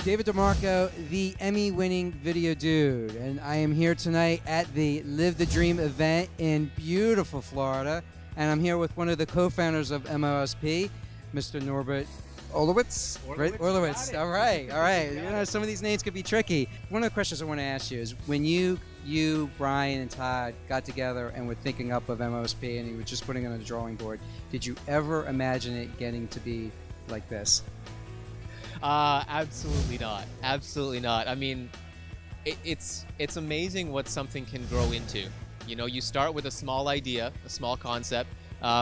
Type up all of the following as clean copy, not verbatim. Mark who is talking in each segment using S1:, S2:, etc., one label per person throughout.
S1: David DeMarco, the Emmy-winning video dude, and I am here tonight at the Live the Dream event in beautiful Florida, and I'm here with one of the co-founders of MLSP, Mr. Norbert-Orlewicz. Right? Orlewicz. All right, all right. You know, some of these names could be tricky. One of the questions I want to ask you is, when you, Brian, and Todd got together and were thinking up of MLSP, and you were just putting it on the drawing board, did you ever imagine it getting to be like this?
S2: Absolutely not. Absolutely not. I mean, it's amazing what something can grow into. You know, you start with a small idea, a small concept.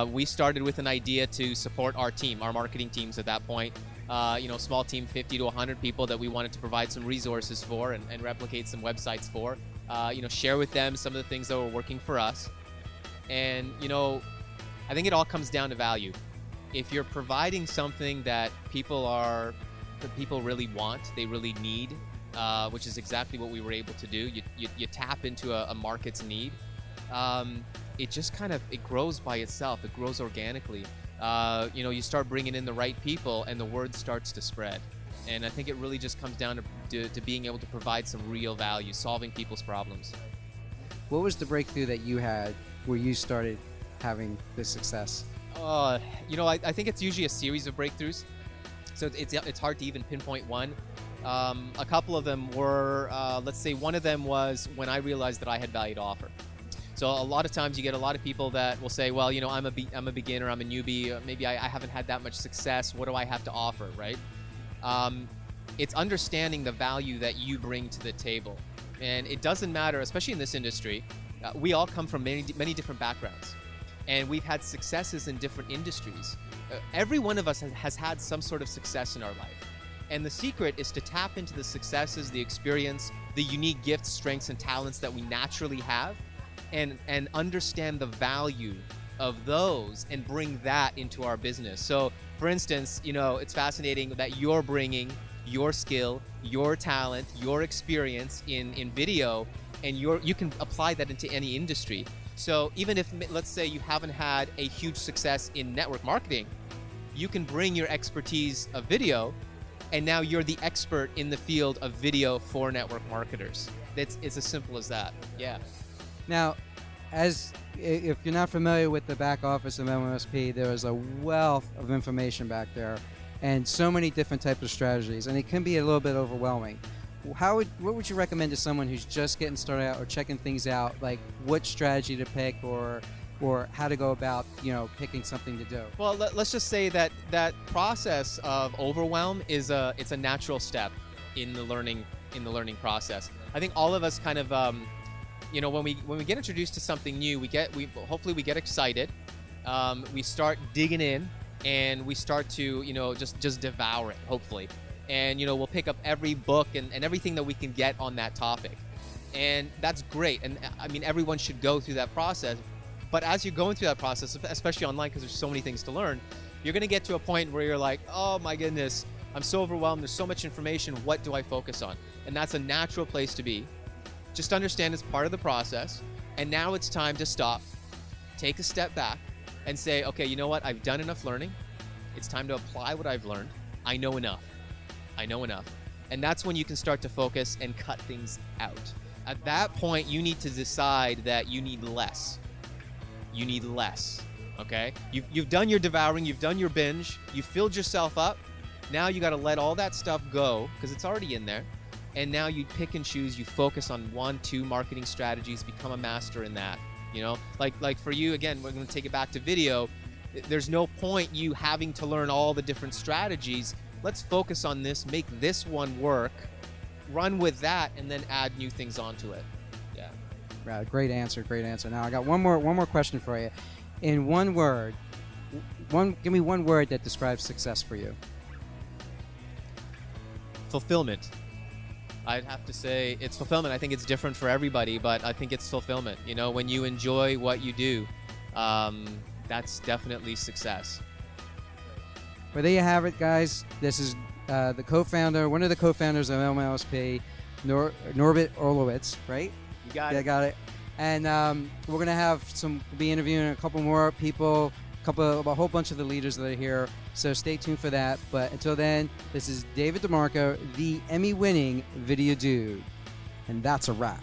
S2: We started with an idea to support our team, our marketing teams at that point. You know, small team, 50 to 100 people that we wanted to provide some resources for and replicate some websites for. You know, share with them some of the things that were working for us. And, you know, I think it all comes down to value. If you're providing something that people really want, they really need, which is exactly what we were able to do. You tap into a market's need. It just it grows by itself. It grows organically. You know, you start bringing in the right people and the word starts to spread. And I think it really just comes down to being able to provide some real value, solving people's problems.
S1: What was the breakthrough that you had where you started having this success?
S2: You know, I think it's usually a series of breakthroughs. So it's hard to even pinpoint one. A couple of them were, let's say one of them was when I realized that I had value to offer. So a lot of times you get a lot of people that will say, well, you know, I'm a beginner, I'm a newbie, maybe I haven't had that much success, what do I have to offer, right? It's understanding the value that you bring to the table. And it doesn't matter, especially in this industry, we all come from many different backgrounds. And we've had successes in different industries. Every one of us has had some sort of success in our life. And the secret is to tap into the successes, the experience, the unique gifts, strengths, and talents that we naturally have, and understand the value of those and bring that into our business. So, for instance, you know, it's fascinating that you're bringing your skill, your talent, your experience in video, and you can apply that into any industry. So even if, let's say, you haven't had a huge success in network marketing, you can bring your expertise of video, and now you're the expert in the field of video for network marketers. It's as simple as that. Yeah.
S1: Now, if you're not familiar with the back office of MLSP, there is a wealth of information back there, and so many different types of strategies, and it can be a little bit overwhelming. What would you recommend to someone who's just getting started out or checking things out, like what strategy to pick or how to go about, you know, picking something to do? Well,
S2: let's just say that process of overwhelm is it's a natural step in the learning process. I think all of us kind of you know, when we get introduced to something new, hopefully we get excited, we start digging in, and we start to, you know, just devour it, hopefully. And, you know, we'll pick up every book and everything that we can get on that topic. And that's great. And I mean, everyone should go through that process. But as you're going through that process, especially online, because there's so many things to learn, you're going to get to a point where you're like, oh my goodness, I'm so overwhelmed. There's so much information. What do I focus on? And that's a natural place to be. Just understand it's part of the process. And now it's time to stop, take a step back, and say, okay, you know what? I've done enough learning. It's time to apply what I've learned. I know enough. And that's when you can start to focus and cut things out. At that point, you need to decide that you need less. You need less, okay? You've done your devouring, you've done your binge, you've filled yourself up. Now you gotta let all that stuff go, because it's already in there. And now you pick and choose, you focus on 1-2 marketing strategies, become a master in that. You know, like for you, again, we're gonna take it back to video. There's no point you having to learn all the different strategies. Let's focus on this, make this one work, run with that, and then add new things onto it. Yeah.
S1: Right, great answer. Now I got one more question for you. In one word, give me one word that describes success for you.
S2: Fulfillment. I'd have to say it's fulfillment. I think it's different for everybody, but I think it's fulfillment. You know, when you enjoy what you do, that's definitely success.
S1: Well, there you have it, guys. This is one of the co-founders of MLSP, Norbert-Orlewicz, right?
S2: You got it.
S1: Yeah, got it. And we're going to be interviewing a couple more people a whole bunch of the leaders that are here. So stay tuned for that. But until then, this is David DeMarco, the Emmy-winning video dude. And that's a wrap.